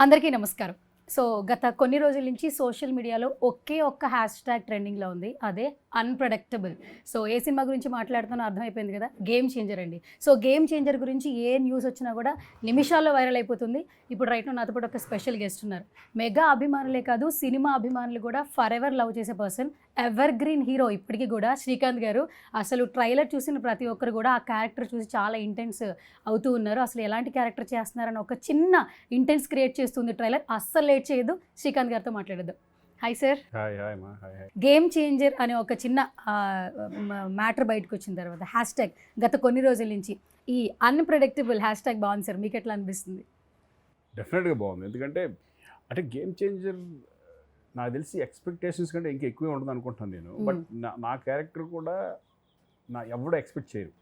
అందరికీ నమస్కారం. సో, గత కొన్ని రోజుల నుంచి సోషల్ మీడియాలో ఒకే ఒక్క హ్యాష్‌ట్యాగ్ ట్రెండింగ్‌లో ఉంది. అదే అన్‌ప్రెడిక్టబుల్. సో, ఏ సినిమా గురించి మాట్లాడుతున్నానో అర్థమైపోయింది కదా! గేమ్ చేంజర్ అండి. సో, గేమ్ చేంజర్ గురించి ఏ న్యూస్ వచ్చినా కూడా నిమిషాల్లో వైరల్ అయిపోతుంది. ఇప్పుడు రైట్ నౌ నాతో పాటు ఒక స్పెషల్ గెస్ట్ ఉన్నారు. మెగా అభిమానులే కాదు, సినిమా అభిమానులు కూడా ఫరెవర్ లవ్ చేసే పర్సన్, ఎవర్ గ్రీన్ హీరో ఇప్పటికి కూడా శ్రీకాంత్ గారు. అసలు ట్రైలర్ చూసిన ప్రతి ఒక్కరు కూడా ఆ క్యారెక్టర్ చూసి చాలా ఇంటెన్స్ అవుతూ ఉన్నారు. అసలు ఎలాంటి క్యారెక్టర్ చేస్తున్నారని ఒక చిన్న ఇంటెన్స్ క్రియేట్ చేస్తుంది ట్రైలర్. అస్సలు లేట్ చేయొద్దు, శ్రీకాంత్ గారితో మాట్లాడేద్దాం. Hi sir. హాయ్ హాయ్ మా హాయ్ హాయ్. గేమ్ చేంజర్ అనే ఒక చిన్న మ్యాటర్ బయటకు వచ్చిన తర్వాత హ్యాష్‌ట్యాగ్ గత కొన్ని రోజుల నుంచి ఈ అన్‌ప్రెడిక్టబుల్ హ్యాష్‌ట్యాగ్ బాగుంది సార్. మీకు ఎట్లా అనిపిస్తుంది? డెఫినెట్గా బాగుంది. ఎందుకంటే అంటే గేమ్ చేంజర్ నాకు తెలిసి ఎక్స్పెక్టేషన్స్ కంటే ఇంకా ఎక్కువే ఉంటుంది అనుకుంటున్నాను నేను. బట్ నా క్యారెక్టర్ కూడా ఎవడో ఎక్స్పెక్ట్ చేయరు.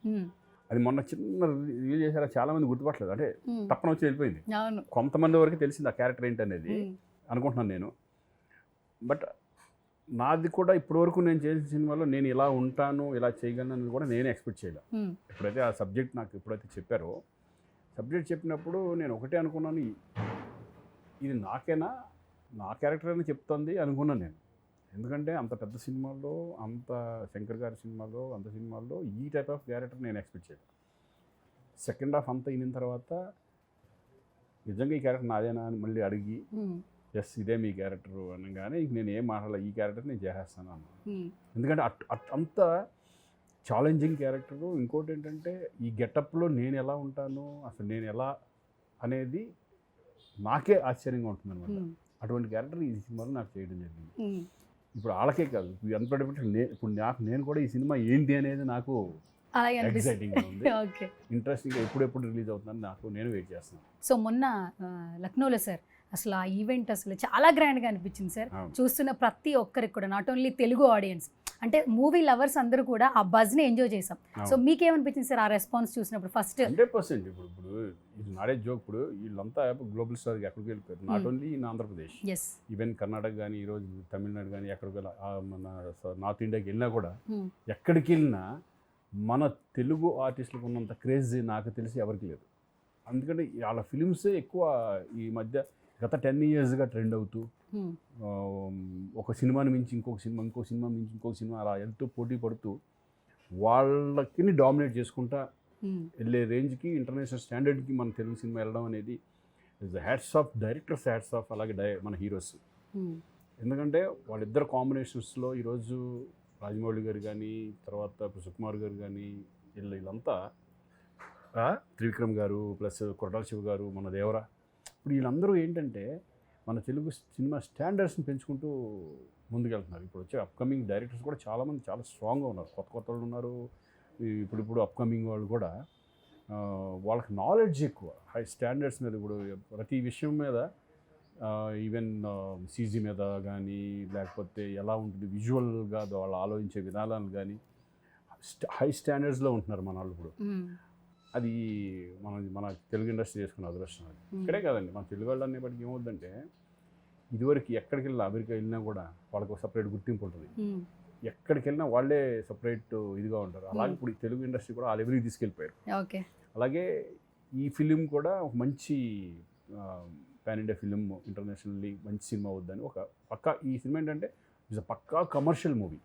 అది మొన్న చిన్న రివీల్ చేశారా, చాలా మంది గుర్తుపట్టలేదు. అంటే తప్పన వచ్చి వెళ్ళిపోయింది. అవును, కొంతమంది వరకు తెలిసింది ఆ క్యారెక్టర్ ఏంటనేది అనుకుంటున్నాను నేను. బట్ నాది కూడా ఇప్పటివరకు నేను చేసిన సినిమాలో నేను ఇలా ఉంటాను, ఇలా చేయగలను అనేది కూడా నేనే ఎక్స్పెక్ట్ చేయలేదు. ఎప్పుడైతే ఆ సబ్జెక్ట్ నాకు ఎప్పుడైతే చెప్పారో, సబ్జెక్ట్ చెప్పినప్పుడు నేను ఒకటే అనుకున్నాను, ఇది నాకేనా, నా క్యారెక్టర్ అని చెప్తుంది అనుకున్నాను నేను. ఎందుకంటే అంత పెద్ద సినిమాల్లో, అంత శంకర్ గారి సినిమాలో, అంత సినిమాల్లో ఈ టైప్ ఆఫ్ క్యారెక్టర్ నేను ఎక్స్పెక్ట్ చేయలేదు. సెకండ్ హాఫ్ అంతా అయిన తర్వాత నిజంగా ఈ క్యారెక్టర్ నాదేనా అని మళ్ళీ అడిగి, ఎస్ ఇదే మీ క్యారెక్టర్ అనగానే ఇంక నేను ఏం మాట్లాడాలి, ఈ క్యారెక్టర్ నేను చేసేస్తాను అన్నాను. ఎందుకంటే అంత ఛాలెంజింగ్ క్యారెక్టరు. ఇంకోటి ఏంటంటే ఈ గెటప్లో నేను ఎలా ఉంటాను, అసలు నేను ఎలా అనేది నాకే ఆశ్చర్యంగా ఉంటుంది అనమాట. అటువంటి క్యారెక్టర్ ఈ సినిమాలో నాకు చేయడం జరిగింది. ఇప్పుడు వాళ్ళకే కాదు, అన్‌ప్రెడిక్టబుల్ ఇప్పుడు నేను కూడా ఈ సినిమా ఏంటి అనేది నాకు ఎక్సైటింగ్గా ఉంది. ఇంట్రెస్టింగ్గా ఎప్పుడెప్పుడు రిలీజ్ అవుతుందని నేను వెయిట్ చేస్తున్నాను. సో మొన్న లక్నోలో సార్ అసలు ఆ ఈవెంట్ అసలు చాలా గ్రాండ్గా అనిపించింది సార్. చూస్తున్న ప్రతి ఒక్కరికి కూడా, నాట్ ఓన్లీ తెలుగు ఆడియన్స్, అంటే మూవీ లవర్స్ అందరూ కూడా ఆ బజ్ని ఎంజాయ్ చేసాం. సో మీకేమనిపించింది సార్ ఆ రెస్పాన్స్ చూసినప్పుడు? ఫస్ట్ 100% ఇప్పుడు ఇది నాడే జోక్. ఇప్పుడు వీళ్ళంతా గ్లోబల్ స్టార్కి ఎక్కడికి వెళ్ళిపోయారు. Not only in Andhra Pradesh, even Karnataka కానీ, ఈరోజు తమిళనాడు కానీ, ఎక్కడికి మన నార్త్ ఇండియాకి వెళ్ళినా కూడా, ఎక్కడికి వెళ్ళినా మన తెలుగు ఆర్టిస్టులకు ఉన్నంత క్రేజ్ నాకు తెలిసి ఎవరికి లేదు. అందుకంటే వాళ్ళ ఫిలిమ్సే ఎక్కువ ఈ మధ్య గత 10 yearsగా ట్రెండ్ అవుతూ, ఒక సినిమాని మించి ఇంకొక సినిమా, ఇంకో సినిమా మించి ఇంకొక సినిమా అలా ఎంతో పోటీ పడుతూ వాళ్ళకి డామినేట్ చేసుకుంటా వెళ్ళే రేంజ్కి, ఇంటర్నేషనల్ స్టాండర్డ్కి మన తెలుగు సినిమా వెళ్ళడం అనేది is hats off directors, hats off అలాగే మన హీరోస్. ఎందుకంటే వాళ్ళిద్దరు కాంబినేషన్స్లో ఈరోజు రాజమౌళి గారు కానీ, తర్వాత సుకుమార్ గారు కానీ, వీళ్ళంతా, త్రివిక్రమ్ గారు ప్లస్ కొరటాల శివ గారు, మన దేవరా, ఇప్పుడు వీళ్ళందరూ ఏంటంటే మన తెలుగు సినిమా స్టాండర్డ్స్ని పెంచుకుంటూ ముందుకెళ్తున్నారు. ఇప్పుడు వచ్చే అప్కమింగ్ డైరెక్టర్స్ కూడా చాలామంది చాలా స్ట్రాంగ్గా ఉన్నారు. కొత్త వాళ్ళు ఉన్నారు. ఇప్పుడు అప్కమింగ్ వాళ్ళు కూడా వాళ్ళకి నాలెడ్జ్ ఎక్కువ, హై స్టాండర్డ్స్ మీద, ఇప్పుడు ప్రతి విషయం మీద, ఈవెన్ సీజీ మీద కానీ, లేకపోతే ఎలా ఉంటుంది విజువల్గా వాళ్ళు ఆలోచించే విధానాలు కానీ హై స్టాండర్డ్స్లో ఉంటున్నారు మన వాళ్ళు ఇప్పుడు. అది మన తెలుగు ఇండస్ట్రీ చేసుకున్న అదృష్టం. అది ఇక్కడే కాదండి, మన తెలుగు వాళ్ళు అనేప్పటికీ ఏమవుతుందంటే, ఇదివరకు ఎక్కడికి వెళ్ళినా, అమెరికా వెళ్ళినా కూడా వాళ్ళకు సపరేట్ గుర్తింపు ఉంటుంది. ఎక్కడికి వెళ్ళినా వాళ్ళే సపరేట్ ఇదిగా ఉంటారు. అలాగే ఇప్పుడు తెలుగు ఇండస్ట్రీ కూడా ఆ లెవెల్కి తీసుకెళ్ళిపోయారు. అలాగే ఈ ఫిలిం కూడా ఒక మంచి పాన్ ఇండియా ఫిలిం, ఇంటర్నేషనల్లీ మంచి సినిమా అవుద్దని ఒక పక్కా, ఈ సినిమా ఏంటంటే ఇట్స్ పక్కా కమర్షియల్ మూవీ.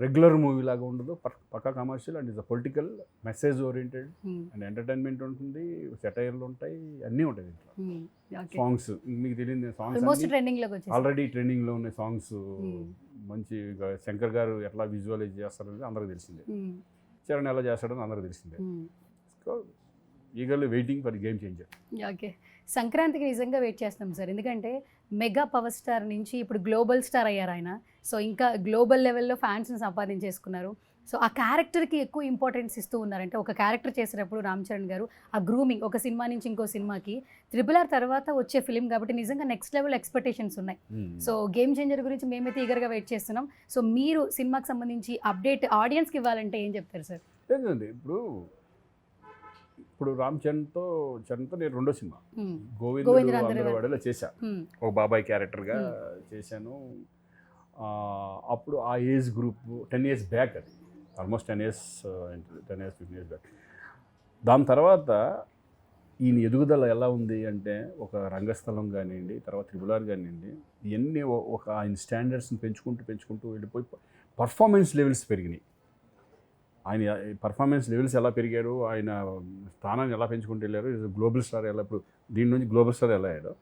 రెగ్యులర్ మూవీ లాగా ఉండదు, పక్కా commercial and it's a political message oriented and entertainment ఉంటుంది, సెటైర్లు ఉంటాయి, అన్నీ ఉంటాయి దీంట్లో. సాంగ్స్ మీకు తెలియదు, సాంగ్స్ ఆల్రెడీ ట్రెండింగ్లో ఉన్నాయి సాంగ్స్. మంచి శంకర్ గారు ఎట్లా విజువలైజ్ చేస్తారనేది అందరికి తెలిసిందే, చరణ్ ఎలా చేస్తాడని అందరికి తెలిసిందే. So eagerly waiting for game changer. Okay, సంక్రాంతికి నిజంగా వెయిట్ చేస్తాం సార్. ఎందుకంటే మెగా పవర్ స్టార్ నుంచి ఇప్పుడు గ్లోబల్ స్టార్ అయ్యారు ఆయన. సో ఇంకా గ్లోబల్ లెవెల్లో ఫ్యాన్స్ని సంపాదించేసుకున్నారు. సో ఆ క్యారెక్టర్కి ఎక్కువ ఇంపార్టెన్స్ ఇస్తూ ఉన్నారంటే, ఒక క్యారెక్టర్ చేసేటప్పుడు రామ్ చరణ్ గారు ఆ గ్రూమింగ్, ఒక సినిమా నుంచి ఇంకో సినిమాకి, RRR తర్వాత వచ్చే ఫిలిం కాబట్టి నిజంగా నెక్స్ట్ లెవెల్ ఎక్స్పెక్టేషన్స్ ఉన్నాయి. సో గేమ్ చేంజర్ గురించి మేమైతే ఈగర్గా వెయిట్ చేస్తున్నాం. సో మీరు సినిమాకి సంబంధించి అప్డేట్ ఆడియన్స్కి ఇవ్వాలంటే ఏం చెప్తారు సార్? లేదండి, ఇప్పుడు రామ్ చరణ్తో నేను రెండో సినిమా గోవిందవాడలో చేశాను, ఒక బాబాయ్ క్యారెక్టర్గా చేశాను. అప్పుడు ఆ ఏజ్ గ్రూప్ 10 years బ్యాక్, అది ఆల్మోస్ట్ 10 years 15 years బ్యాక్. దాని తర్వాత ఈయన ఎదుగుదల ఎలా ఉంది అంటే ఒక రంగస్థలం కానివ్వండి, తర్వాత త్రిబుల్ ఆర్ కానివ్వండి, ఇవన్నీ ఒక ఆయన స్టాండర్డ్స్ని పెంచుకుంటూ వెళ్ళిపోయి పర్ఫార్మెన్స్ లెవెల్స్ పెరిగినాయి. ఆయన పర్ఫార్మెన్స్ లెవెల్స్ ఎలా పెరిగారు, ఆయన స్థానాన్ని ఎలా పెంచుకుంటూ వెళ్ళారు, గ్లోబల్ స్టార్ ఎలా ఇప్పుడు దీని నుంచి గ్లోబల్ స్టార్ ఎలా అయ్యాడో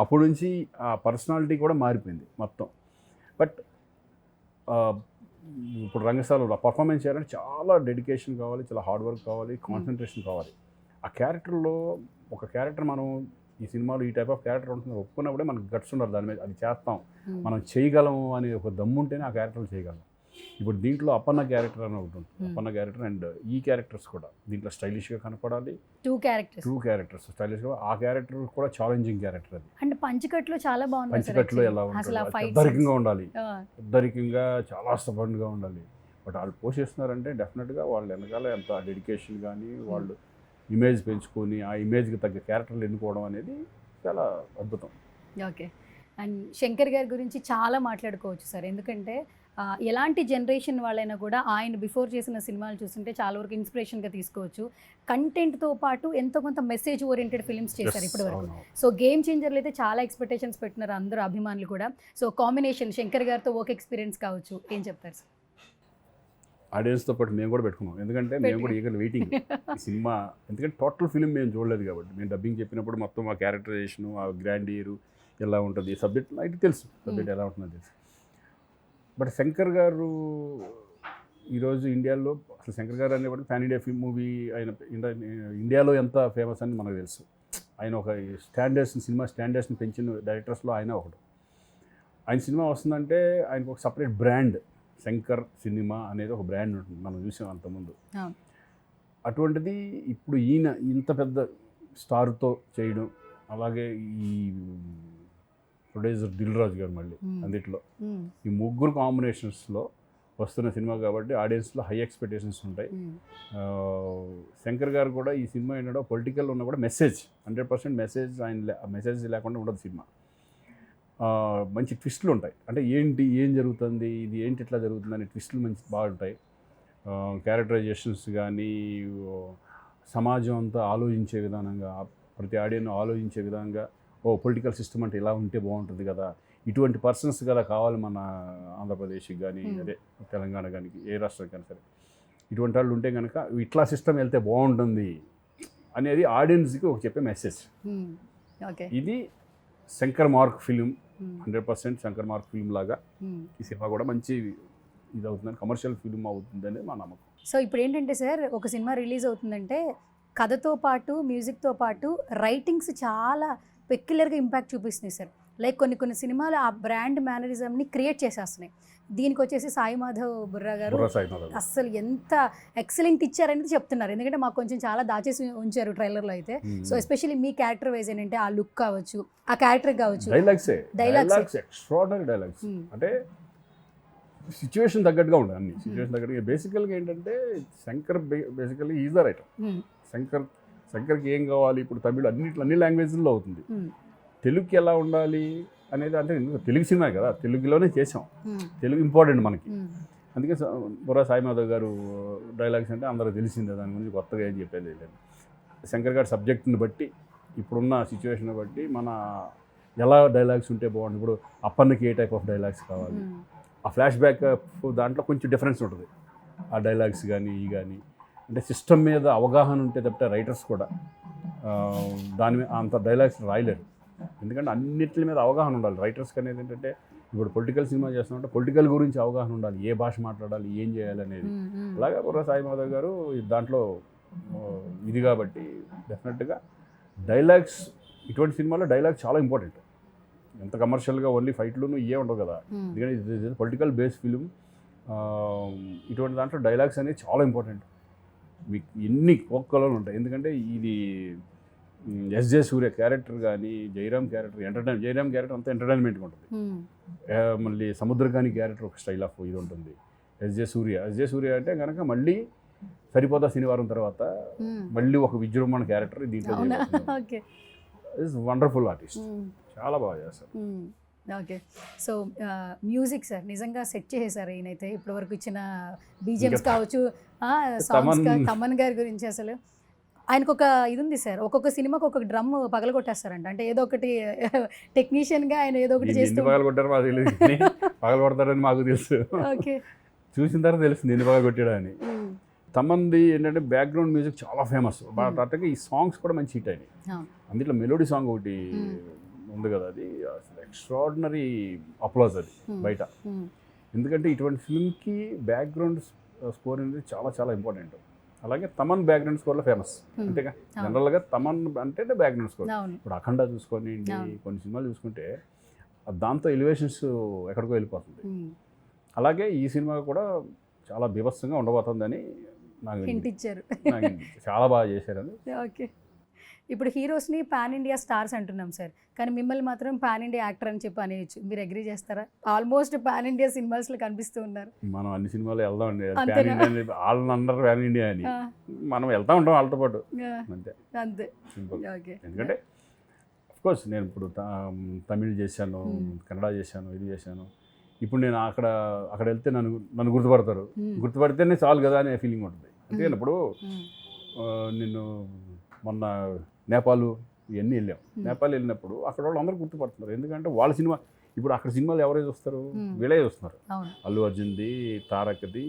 అప్పటి నుంచి ఆ పర్సనాలిటీ కూడా మారిపోయింది మొత్తం. బట్ ఇప్పుడు రంగస్థలంలో పర్ఫార్మెన్స్ చేయాలంటే చాలా డెడికేషన్ కావాలి, చాలా హార్డ్ వర్క్ కావాలి, కాన్సన్ట్రేషన్ కావాలి. ఆ క్యారెక్టర్లో ఒక క్యారెక్టర్ మనం ఈ సినిమాలో ఈ టైప్ ఆఫ్ క్యారెక్టర్ ఉంటుంది ఒప్పుకున్నప్పుడే మనకు గట్స్ ఉండాలి, దాని మీద అది చేస్తాం, మనం చేయగలము అనే ఒక దమ్ము ఉంటేనే ఆ క్యారెక్టర్లు చేయగలం. ఇప్పుడు దీంట్లో అప్పన్న క్యారెక్టర్ అని ఒకటి ఉంటుంది, అప్పన్న క్యారెక్టర్ అండ్ ఈ క్యారెక్టర్స్ కూడా దీంట్లో స్టైలిష్గా కనపడాలి. టూ క్యారెక్టర్స్ స్టైలిష్గా, ఆ క్యారెక్టర్ కూడా ఛాలెంజింగ్ క్యారెక్టర్ అది. అంటే పంచకట్లో చాలా బాగుంది, పంచకట్లో ఎలా ఉంటుంది, పెద్దరికంగా ఉండాలి, పెద్దరికంగా చాలా స్టబర్న్గా ఉండాలి. బట్ వాళ్ళు పోషిస్తున్నారంటే డెఫినెట్గా వాళ్ళ వెనకాల ఎంత డెడికేషన్ కానీ వాళ్ళు ఇమేజ్ పెంచుకొని ఆ ఇమేజ్కి తగ్గ క్యారెక్టర్లు ఎన్నుకోవడం అనేది చాలా అద్భుతం. ఓకే. అండ్ శంకర్ గారి గురించి చాలా మాట్లాడుకోవచ్చు సార్, ఎందుకంటే ఎలాంటి జనరేషన్ వాళ్ళైనా కూడా ఆయన బిఫోర్ చేసిన సినిమాలు చూస్తుంటే చాలా వరకు ఇన్స్పిరేషన్గా తీసుకోవచ్చు. కంటెంట్తో పాటు ఎంతో కొంత మెసేజ్ ఓరియంటెడ్ ఫిల్మ్స్ చేశారు ఇప్పటి వరకు. సో గేమ్ చేంజర్లు అయితే చాలా ఎక్స్పెక్టేషన్స్ పెట్టినారు అందరూ అభిమానులు కూడా. సో కాంబినేషన్ శంకర్ గారితో వర్క్ ఎక్స్పీరియన్స్ కావచ్చు, ఏం చెప్తారు సార్? ఆడియన్స్తో పాటు మేము కూడా పెట్టుకున్నాం, ఎందుకంటే మేము కూడా ఈగర్ వెయిటింగ్ ఈ సినిమా. ఎందుకంటే టోటల్ ఫిల్మ్ మేము చూడలేదు కాబట్టి, మేము డబ్బింగ్ చెప్పినప్పుడు మొత్తం ఆ క్యారెక్టరైజేషను, ఆ గ్రాండియరు ఎలా ఉంటుంది, సబ్జెక్ట్ అయితే తెలుసు, సబ్జెక్ట్ ఎలా ఉంటుందో తెలుసు. బట్ శంకర్ గారు ఈరోజు ఇండియాలో అసలు శంకర్ గారు అనేవాడు పాన్ ఇండియా ఫిల్మ్ మూవీ, ఆయన ఇండియాలో ఎంత ఫేమస్ అని మనకు తెలుసు. ఆయన ఒక సినిమా స్టాండర్డ్స్ని పెంచిన డైరెక్టర్స్లో ఆయన ఒకడు. ఆయన సినిమా వస్తుందంటే ఆయనకు ఒక సపరేట్ బ్రాండ్, శంకర్ సినిమా అనేది ఒక బ్రాండ్ ఉంటుంది, మనం చూసాం అంతకుముందు. అటువంటిది ఇప్పుడు ఈయన ఇంత పెద్ద స్టార్తో చేయడం, అలాగే ఈ ప్రొడ్యూసర్ దిల్ రాజు గారు మళ్ళీ అందుట్లో, ఈ ముగ్గురు కాంబినేషన్స్లో వస్తున్న సినిమా కాబట్టి ఆడియన్స్లో హై ఎక్స్పెక్టేషన్స్ ఉంటాయి. శంకర్ గారు కూడా ఈ సినిమా ఏంటంటే పొలిటికల్ ఉన్నా కూడా మెసేజ్ 100% మెసేజ్, మెసేజ్ లేకుండా ఉండదు సినిమా. మంచి ట్విస్టులు ఉంటాయి, అంటే ఏం జరుగుతుంది, ఇది ఏంటి ఇట్లా జరుగుతుంది అనే ట్విస్టులు మంచి బాగుంటాయి. క్యారెక్టరైజేషన్స్ కానీ సమాజం అంతా ఆలోచించే విధానంగా, ప్రతి ఆడియన్ ఆలోచించే విధంగా, పొలిటికల్ సిస్టమ్ అంటే ఇలా ఉంటే బాగుంటుంది కదా, ఇటువంటి పర్సన్స్ కదా కావాలి మన ఆంధ్రప్రదేశ్కి కానీ అదే తెలంగాణ కానీ ఏ రాష్ట్రానికి కానీ సరే, ఇటువంటి వాళ్ళు ఉంటే కనుక ఇట్లా సిస్టమ్ వెళ్తే బాగుంటుంది అనేది ఆడియన్స్కి ఒక చెప్పే మెసేజ్. ఇది Shankar mark film, 100% Shankar mark film లాగా ఈ సినిమా కూడా మంచి ఇది అవుతుందని, కమర్షియల్ ఫిలిం అవుతుందని మా నమ్మకం. సో ఇప్పుడు ఏంటంటే సార్, ఒక సినిమా రిలీజ్ అవుతుందంటే కథతో పాటు మ్యూజిక్తో పాటు రైటింగ్స్ చాలా పెక్యులర్గా ఇంపాక్ట్ చూపిస్తున్నాయి సార్. లైక్ కొన్ని సినిమాలు ఆ బ్రాండ్ మేనరిజంని క్రియేట్ చేసేస్తున్నాయి. దీనికి వచ్చేసి సాయి మాధవ్ బుర్రా గారు అస్సలు ఎంత ఎక్సలెంట్ ఇచ్చారనేది చెప్తున్నారు, ఎందుకంటే మాకు కొంచెం చాలా దాచేసి ఉంచారు ట్రైలర్లో అయితే. సో ఎస్పెషల్లీ మీ క్యారెక్టర్ వైజ్ ఏంటంటే ఆ లుక్ కావచ్చు, ఆ క్యారెక్టర్ కావచ్చు, డైలాగ్స్ ఎక్స్ట్రార్డినరీ డైలాగ్స్, అంటే సిచ్యువేషన్ తగ్గట్టుగా ఉండాలి, అన్ని సిచ్యువేషన్ తగ్గట్టుగా. బేసికల్గా ఏంటంటే Shankar basically is the writer. శంకర్కి ఏం కావాలి, ఇప్పుడు తమిళ అన్ని లాంగ్వేజ్లో అవుతుంది, తెలుగుకి ఎలా ఉండాలి అనేది, అంటే తెలుగు సినిమా కదా, తెలుగులోనే చేసాం, తెలుగు ఇంపార్టెంట్ మనకి. అందుకే బుర్రా సాయి మాధవ్ గారు డైలాగ్స్ అంటే అందరూ తెలిసిందే, దాని గురించి కొత్తగా ఏం చెప్పేది లేదు. శంకర్ గారి సబ్జెక్ట్ని బట్టి, ఇప్పుడున్న సిచ్యువేషన్ బట్టి మన ఎలా డైలాగ్స్ ఉంటే బాగుంటుంది. ఇప్పుడు అప్పన్నకి ఏ టైప్ ఆఫ్ డైలాగ్స్ కావాలి, ఆ ఫ్లాష్ బ్యాక్ దాంట్లో కొంచెం డిఫరెన్స్ ఉంటుంది, ఆ డైలాగ్స్ కానీ కానీ అంటే సిస్టమ్ మీద అవగాహన ఉంటే తప్పితే రైటర్స్ కూడా దాని మీద అంత డైలాగ్స్ రాయలేరు, ఎందుకంటే అన్నిటి మీద అవగాహన ఉండాలి రైటర్స్కి. అనేది ఏంటంటే ఇప్పుడు పొలిటికల్ సినిమా చేస్తామంటే పొలిటికల్ గురించి అవగాహన ఉండాలి, ఏ భాష మాట్లాడాలి, ఏం చేయాలి అనేది. అలాగే బుర్రా సాయి మాధవ్ గారు దాంట్లో ఇది కాబట్టి డెఫినెట్గా డైలాగ్స్, ఇటువంటి సినిమాలో డైలాగ్స్ చాలా ఇంపార్టెంట్. ఎంత కమర్షియల్గా ఓన్లీ ఫైట్లును ఇవే ఉండవు కదా, ఎందుకంటే ఇది పొలిటికల్ బేస్డ్ ఫిలిం. ఇటువంటి దాంట్లో డైలాగ్స్ అనేది చాలా ఇంపార్టెంట్. మీకు ఎన్ని కోక్కలు ఉంటాయి, ఎందుకంటే ఇది ఎస్జే సూర్య క్యారెక్టర్ కానీ, జయరామ్ క్యారెక్టర్ జయరామ్ క్యారెక్టర్ అంతా ఎంటర్టైన్మెంట్గా ఉంటుంది. మళ్ళీ సముద్రకాని క్యారెక్టర్ ఒక స్టైల్ ఆఫ్ ఇది ఉంటుంది. ఎస్జే సూర్య అంటే కనుక మళ్ళీ సరిపోతా శనివారం తర్వాత మళ్ళీ ఒక విజృంభణ క్యారెక్టర్ దీంట్లో. ఇస్ వండర్ఫుల్ ఆర్టిస్ట్, చాలా బాగా చేస్తారు. ఓకే. సో మ్యూజిక్ సార్ నిజంగా సెట్ చేసేసారు ఈయనైతే, ఇప్పటివరకు ఇచ్చిన బీజిఎమ్స్ కావచ్చు, సాంగ్స్, తమన్ గారి గురించి అసలు ఆయనకు ఒక ఇది ఉంది సార్, ఒక్కొక్క సినిమాకి ఒక్కొక్క డ్రమ్ పగలగొట్టేస్తారంట. అంటే ఏదో ఒకటి టెక్నీషియన్గా ఆయన ఏదో ఒకటి చేస్తూ ఎన్ని పగలు కొట్టారో మాకు తెలియదు, పగలు కొడతారని మాకు తెలుసు. ఓకే. చూసిన తర్వాత తెలుస్తుంది ఎన్ని పగలు కొట్టాడని. తమన్ది ఏంటంటే బ్యాక్గ్రౌండ్ మ్యూజిక్ చాలా ఫేమస్, బట్ అట్టగా ఈ సాంగ్స్ కూడా మంచి హిట్ అయినాయి. అందులో మెలోడీ సాంగ్ ఒకటి ఉంది కదా, అది అసలు ఎక్స్ట్రాడినరీ అప్లాజ్ అది బయట. ఎందుకంటే ఇటువంటి ఫిల్మ్కి బ్యాక్గ్రౌండ్ స్కోర్ అనేది చాలా చాలా ఇంపార్టెంట్. అలాగే తమన్ బ్యాక్గ్రౌండ్ స్కోర్లో ఫేమస్. అంతేగా జనరల్గా తమన్ అంటే బ్యాక్గ్రౌండ్ స్కోర్. ఇప్పుడు అఖండ చూసుకొని కొన్ని సినిమాలు చూసుకుంటే దాంతో ఎలివేషన్స్ ఎక్కడికో వెళ్ళిపోతుంది. అలాగే ఈ సినిమా కూడా చాలా బీభత్సంగా ఉండబోతుందని నాకు చాలా బాగా చేశారని. ఓకే. ఇప్పుడు హీరోస్ని పాన్ ఇండియా స్టార్స్ అంటున్నాం సార్, కానీ మిమ్మల్ని మాత్రం పాన్ ఇండియా యాక్టర్ అని చెప్పి అనేయచ్చు. మీరు అగ్రీ చేస్తారా? ఆల్మోస్ట్ పాన్ ఇండియా సినిమాస్లో కనిపిస్తూ ఉన్నారు. మనం అన్ని సినిమాలు వెళ్దామండి, ప్యాన్ ఇండియా వాళ్ళని అందరు ప్యాన్ ఇండియా అని మనం వెళ్తూ ఉంటాం వాళ్ళతో పాటు, అంతే అంతే సింపుల్. ఎందుకంటే అఫ్కోర్స్ నేను ఇప్పుడు తమిళ్ చేశాను, కన్నడ చేశాను, ఇది చేశాను. ఇప్పుడు నేను అక్కడ వెళ్తే నన్ను గుర్తుపడతారు, గుర్తుపడితేనే చాలు కదా అనే ఫీలింగ్ ఉంటుంది. అంతే. ఇప్పుడు నేను మొన్న నేపాల్ ఇవన్నీ వెళ్ళాం. నేపాల్ వెళ్ళినప్పుడు అక్కడ వాళ్ళు అందరూ గుర్తుపడుతున్నారు, ఎందుకంటే వాళ్ళ సినిమా ఇప్పుడు అక్కడ సినిమాలు ఎవరైతే వస్తారు, వీళ్ళే వస్తున్నారు. అల్లు అర్జున్ది, తారక్ది,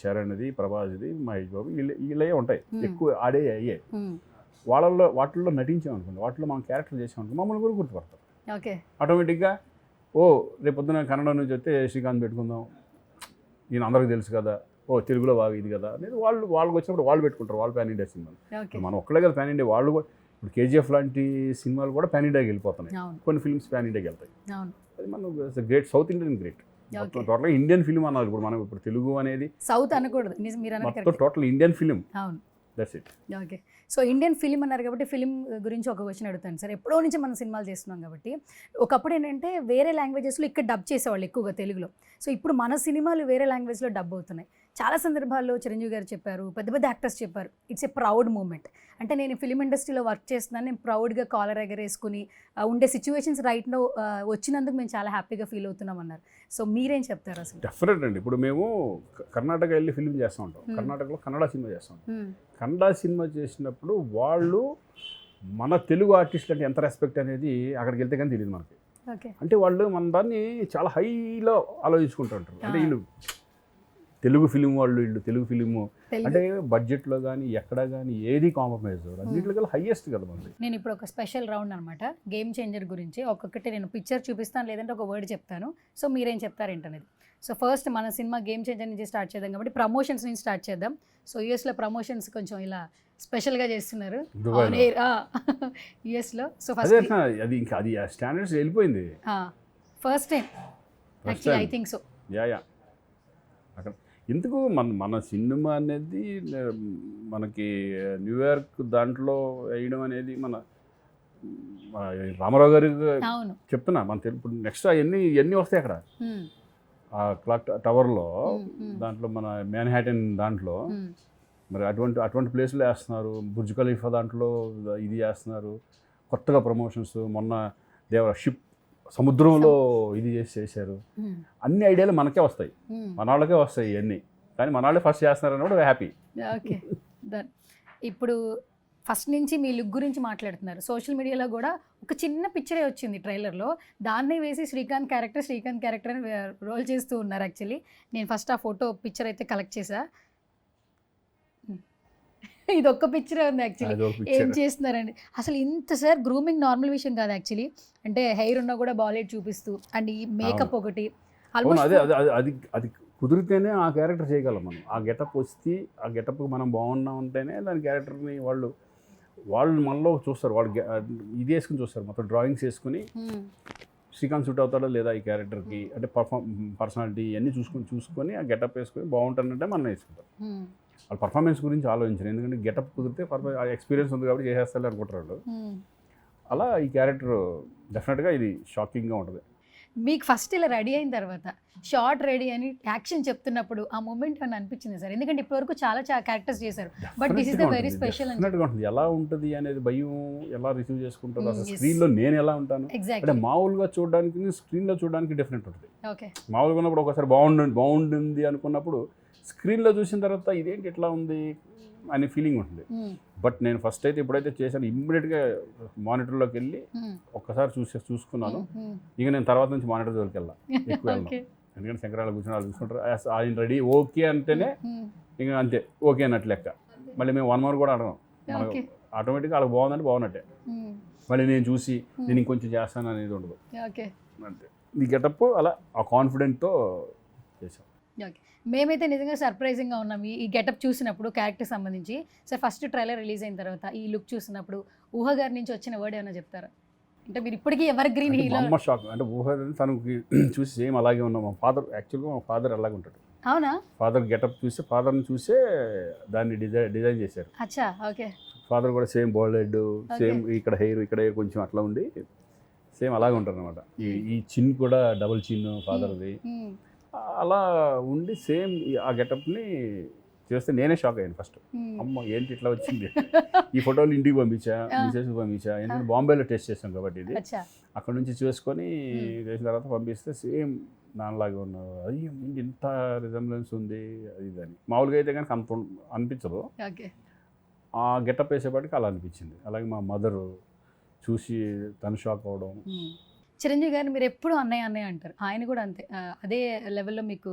చరణ్ది, ప్రభాస్ది, మహేష్ బాబు, వీళ్ళే ఉంటాయి ఎక్కువ ఆడే అయ్యే. వాటిల్లో నటించామనుకోండి, వాటిలో మనం క్యారెక్టర్ చేసామనుకో మమ్మల్ని కూడా గుర్తుపడతారు. ఆటోమేటిక్గా రేపొద్దున కన్నడ నుంచి వస్తే శ్రీకాంత్ పెట్టుకుందాం, ఈయన అందరికీ తెలుసు కదా, తెలుగులో బాగా ఇది కదా అనేది వాళ్ళకి వచ్చినప్పుడు వాళ్ళు పెట్టుకుంటారు వాళ్ళ ప్యాన్ ఇండియా సినిమాలు. మనం ఒక్కడే కదా ప్యాన్ ఇండియా, వాళ్ళు కూడా ఇప్పుడు కేజీఎఫ్ లాంటి సినిమాలు కూడా ప్యాన్ ఇండియాకి వెళ్ళిపోతున్నాయి, కొన్ని ఫిల్మ్స్ ప్యాన్ ఇండియాకి వెళ్తాయి. అది మనం గ్రేట్, సౌత్ ఇండియన్ గ్రేట్. టోటల్గా ఇండియన్ ఫిల్మ్ అన్నారు. ఇప్పుడు మనం ఇప్పుడు తెలుగు అనేది సౌత్ అనకూడదు, మొత్తం total Indian film. That's it. Okay. So Indian film అన్నారు కాబట్టి ఫిలిం గురించి ఒక క్వశ్చన్ అడుగుతాను సార్. ఎప్పుడో నుంచి మనం సినిమాలు చేస్తున్నాం కాబట్టి ఒకప్పుడు ఏంటంటే వేరే లాంగ్వేజెస్లో ఇక్కడ డబ్ చేసేవాళ్ళు ఎక్కువగా తెలుగులో. సో ఇప్పుడు మన సినిమాలు వేరే లాంగ్వేజ్లో డబ్ అవుతున్నాయి. చాలా సందర్భాల్లో చిరంజీవి గారు చెప్పారు, పెద్ద పెద్ద యాక్టర్స్ చెప్పారు, ఇట్స్ ఏ ప్రౌడ్ మూమెంట్. అంటే నేను ఫిలిం ఇండస్ట్రీలో వర్క్ చేస్తున్నాను, నేను ప్రౌడ్గా కాలర్ ఎగరేసుకుని ఉండే సిచ్యువేషన్స్ రైట్లో వచ్చినందుకు మేము చాలా హ్యాపీగా ఫీల్ అవుతున్నాం అన్నారు. సో మీరేం చెప్తారు అసలు? డెఫినెట్ అండి. ఇప్పుడు మేము కర్ణాటక వెళ్ళి ఫిలిం చేస్తూ ఉంటాం, కర్ణాటకలో కన్నడ సినిమా చేస్తాం. కన్నడ సినిమా చేసినప్పుడు వాళ్ళు మన తెలుగు ఆర్టిస్ట్ అంటే ఎంత రెస్పెక్ట్ అనేది అక్కడికి వెళ్తే కానీ తెలియదు మనకి. అంటే వాళ్ళు మన దాన్ని చాలా హైలో ఆలోచించుకుంటూ ఉంటారు. అంటే వీళ్ళు తెలుగు ఫిలిం, వీళ్ళు తెలుగు ఫిలిము అంటే బడ్జెట్లో కానీ ఎక్కడ కానీ ఏది కాంప్రమైజ్ అన్నింటిలో హైయెస్ట్ కదా మనది. నేను ఇప్పుడు ఒక స్పెషల్ రౌండ్ అనమాట, గేమ్ చేంజర్ గురించి. ఒక్కొక్కటి నేను పిక్చర్ చూపిస్తాను, లేదంటే ఒక వర్డ్ చెప్తాను, సో మీరేం చెప్తారేంటనేది. సో ఫస్ట్ మన సినిమా గేమ్ చేంజర్ నుంచి స్టార్ట్ చేద్దాం కాబట్టి ప్రమోషన్స్ నుంచి స్టార్ట్ చేద్దాం. సో యూఎస్లో ప్రమోషన్స్ కొంచెం ఇలా స్పెషల్గా చేస్తున్నారు యూఎస్లో. సో ఫస్ట్ అది ఇంకా అది స్టాండర్డ్స్ వెళ్ళిపోయింది first time actually, I think so. Yeah అక్కడ ఎందుకు మన సినిమా అనేది మనకి న్యూయార్క్ దాంట్లో వేయడం అనేది మన రామారావు గారి చెప్తున్నా, మన ఇప్పుడు నెక్స్ట్ ఎన్ని వస్తాయి అక్కడ ఆ క్లాక్ టవర్లో, దాంట్లో మన మ్యాన్హాటన్ దాంట్లో మరి అటువంటి ప్లేస్లో వేస్తున్నారు. బుర్జ్ ఖలీఫా దాంట్లో ఇది చేస్తున్నారు, కొత్తగా ప్రమోషన్స్. మొన్న షిప్ సముద్రంలో ఇది చేశారు. అన్ని ఐడియాలు మనకే వస్తాయి, మన వాళ్ళకే వస్తాయి ఇవన్నీ, కానీ మన వాళ్ళే ఫస్ట్ చేస్తున్నారని కూడా హ్యాపీ. Okay done. ఇప్పుడు ఫస్ట్ నుంచి మీ లుక్ గురించి మాట్లాడుతున్నారు. సోషల్ మీడియాలో కూడా ఒక చిన్న పిక్చరే వచ్చింది ట్రైలర్లో, దాన్నే వేసి శ్రీకాంత్ క్యారెక్టర్ అని రోల్ చేస్తూ ఉన్నారు. యాక్చువల్లీ నేను ఫస్ట్ ఆ ఫోటో పిక్చర్ అయితే కలెక్ట్ చేశా. ఇది ఒక్క పిక్చరే ఉంది యాక్చువల్లీ. ఏం చేస్తున్నారండి అసలు? ఇంత సార్ గ్రూమింగ్ నార్మల్ విషయం కాదు యాక్చువల్లీ. అంటే హెయిర్ ఉన్నా కూడా బాలీవుడ్ చూపిస్తూ, అండ్ ఈ మేకప్ ఒకటి అది కుదిరితేనే ఆ క్యారెక్టర్ చేయగలం మనం. ఆ గెటప్ వస్తే ఆ గెటప్కి మనం బాగున్నాం ఉంటేనే దాని క్యారెక్టర్ని వాళ్ళు మనలో చూస్తారు. వాళ్ళు ఇది వేసుకుని చూస్తారు, మొత్తం డ్రాయింగ్స్ వేసుకుని శ్రీకాంత్ సూట్ అవుతాడో లేదా ఈ క్యారెక్టర్కి, అంటే పర్సనాలిటీ ఇవన్నీ చూసుకొని ఆ గెటప్ వేసుకొని బాగుంటానంటే మనం వేసుకుంటారు. వాళ్ళ పర్ఫార్మెన్స్ గురించి ఆలోచించారు, ఎందుకంటే గెటప్ కుదిరితే ఎక్స్పీరియన్స్ ఉంది కాబట్టి చేసేస్తారు అనుకుంటారు వాళ్ళు. అలా ఈ క్యారెక్టర్ డెఫినెట్గా ఇది షాకింగ్గా ఉంటుంది. మీకు ఫస్ట్ ఇలా రెడీ అయిన తర్వాత షార్ట్ రెడీ అని యాక్షన్ చెప్తున్నప్పుడు ఆ మూమెంట్ అని అనిపించింది సార్? ఎందుకంటే ఇప్పటివరకు చాలా క్యారెక్టర్స్ చేశారు, but this is the very special. ఎలా ఉంటుంది అనేది భయం, ఎలా రిసీవ్ చేసుకుంటారు, అసలు స్క్రీన్లో నేను ఎలా ఉంటాను అంటే మామూలుగా చూడడానికి స్క్రీన్లో చూడడానికి డిఫరెంట్ ఉంటుంది. మామూలుగా ఉన్నప్పుడు ఒకసారి బాగుంటుంది అనుకున్నప్పుడు స్క్రీన్లో చూసిన తర్వాత ఇదేంటి ఎట్లా ఉంది అనే ఫీలింగ్ ఉంటుంది. బట్ నేను ఫస్ట్ అయితే ఎప్పుడైతే చేశాను ఇమ్మీడియట్గా మానిటర్లోకి వెళ్ళి ఒక్కసారి చూసుకున్నాను. ఇక నేను తర్వాత నుంచి మానిటర్ జోలికి వెళ్ళాను, ఎక్కువ వెళ్ళాను. ఎందుకంటే శంకరాలు కూర్చొని వాళ్ళు చూసుకుంటారు, ఆయన రెడీ ఓకే అంటేనే ఇక అంతే ఓకే అన్నట్టు లెక్క. మళ్ళీ మేము 1 hour కూడా అడగం, మనకు ఆటోమేటిక్గా వాళ్ళకి బాగుందంటే బాగున్నట్టే. మళ్ళీ నేను చూసి నేను ఇంకొంచెం చేస్తాను అనేది ఉండదు అంతే. ఈ గెటప్ అలా ఆ కాన్ఫిడెంట్తో చేసాం. ఓకే, మేమైతే నిజంగా సర్ప్రైజింగ్గా ఉన్నాం ఈ గెటప్ చూసినప్పుడు, క్యారెక్టర్ సంబంధించి. సార్ ఫస్ట్ ట్రైలర్ రిలీజ్ అయిన తర్వాత ఈ లుక్ చూసినప్పుడు ఊహ గారి నుంచి వచ్చిన వర్డ్ ఏమైనా చెప్తారా? అంటే మీరు ఇప్పటికీ ఎవర్ గ్రీన్ హీరో. అమ్మ షాక్, అంటే ఊహ తనకి చూసి సేమ్ అలాగే ఉన్నాం. మా ఫాదర్ యాక్చువల్గా మా ఫాదర్ అలాగే ఉంటాడు. అవునా? ఫాదర్ గెటప్ చూసి ఫాదర్ని చూసే దాన్ని డిజైన్ చేశారు. అచ్చా, ఓకే. ఫాదర్ కూడా సేమ్ బాల్డ్ హెడ్, సేమ్ ఇక్కడ హెయిర్ కొంచెం అట్లా ఉండి సేమ్ అలాగే ఉంటారు అనమాట. ఈ చిన్ కూడా డబుల్ చిన్ ఫాదర్ది అలా ఉండి సేమ్ ఆ గెటప్ని చేస్తే నేనే షాక్ అయ్యాను ఫస్ట్. అమ్మ ఏంటి ఇట్లా వచ్చింది. ఈ ఫోటోలు ఇంటికి పంపించా, మిసెస్కి పంపించా, ఎందుకంటే బాంబేలో టెస్ట్ చేసాం కాబట్టి ఇది. అక్కడ నుంచి చూసుకొని చేసిన తర్వాత పంపిస్తే సేమ్ దానిలాగే ఉన్నావు. అది ఇంత రిజంబ్లెన్స్ ఉంది అది ఇది అని. మామూలుగా అయితే కనుక అంత అనిపించదు, ఆ గెటప్ వేసేపాటికి అలా అనిపించింది. అలాగే మా మదరు చూసి తను షాక్ అవ్వడం. చిరంజీవి గారిని మీరు ఎప్పుడు అన్నయ్య అన్నయ్య అంటారు, ఆయన కూడా అంతే. అదే లెవెల్లో మీకు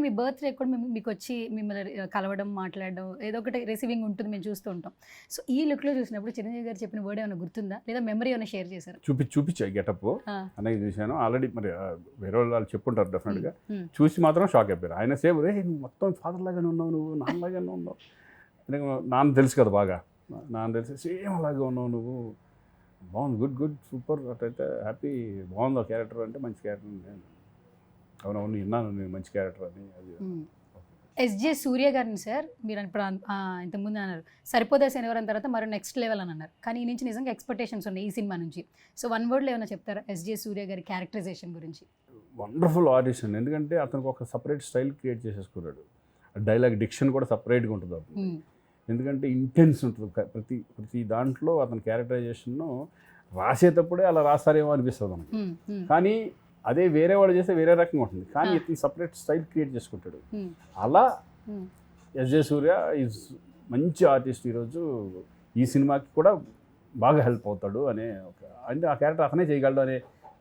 మీ బర్త్డే కూడా మీకు వచ్చి మిమ్మల్ని కలవడం, మాట్లాడడం, ఏదో ఒకటి రిసీవింగ్ ఉంటుంది, మేము చూస్తూ ఉంటాం. సో ఈ లుక్లో చూసినప్పుడు చిరంజీవి గారు చెప్పిన వర్డ్ ఏమైనా గుర్తుందా, లేదా మెమరీ ఏమైనా షేర్ చేశారు? చూపించా గెటప్ అన్నయ్య చూశాను ఆల్రెడీ. మరి వేరే వాళ్ళు చెప్పుంటారు డెఫినెట్గా. చూసి మాత్రం షాక్ అయిపోయారు. ఆయన సేమ్ రే మొత్తం ఫాదర్ లాగానే ఉన్నావు, నువ్వు నాన్నలాగానే ఉన్నావు. నాన్న తెలుసు కదా బాగా, నాన్న తెలిసి సేమ్ అలాగే ఉన్నావు నువ్వు, బాగుంది, గుడ్ సూపర్. అట్లయితే హ్యాపీ, బాగుంది ఆ క్యారెక్టర్, అంటే మంచి క్యారెక్టర్. అవునవును విన్నాను నేను మంచి క్యారెక్టర్ అని. అది ఎస్జే సూర్య గారిని సార్ మీరు ఇప్పుడు ఇంతకుముందు అన్నారు సరిపోదా శనివారం తర్వాత మరో నెక్స్ట్ లెవెల్ అని అన్నారు, కానీ ఈ నుంచి నిజంగా ఎక్స్పెక్టేషన్స్ ఉన్నాయి ఈ సినిమా నుంచి. సో 1 wordలో ఏమైనా చెప్తారా ఎస్జే సూర్య గారి క్యారెక్టరైజేషన్ గురించి? వండర్ఫుల్ ఆడిషన్, ఎందుకంటే అతనికి ఒక సపరేట్ స్టైల్ క్రియేట్ చేసేసుకున్నాడు. డైలాగ్ డిక్షన్ కూడా సపరేట్గా ఉంటుంది అతను, ఎందుకంటే ఇంటెన్స్ ఉంటుంది. ప్రతి దాంట్లో అతని క్యారెక్టరైజేషన్ రాసేటప్పుడే అలా రాస్తారేమో అనిపిస్తుంది మనకి, కానీ అదే వేరే వాడు చేస్తే వేరే రకంగా ఉంటుంది. కానీ ఇతను సపరేట్ స్టైల్ క్రియేట్ చేసుకుంటాడు. అలా ఎస్జే సూర్య ఈజ్ మంచి ఆర్టిస్ట్. ఈరోజు ఈ సినిమాకి కూడా బాగా హెల్ప్ అవుతాడు అనే అంటే ఆ క్యారెక్టర్ అతనే చేయగలడు అనే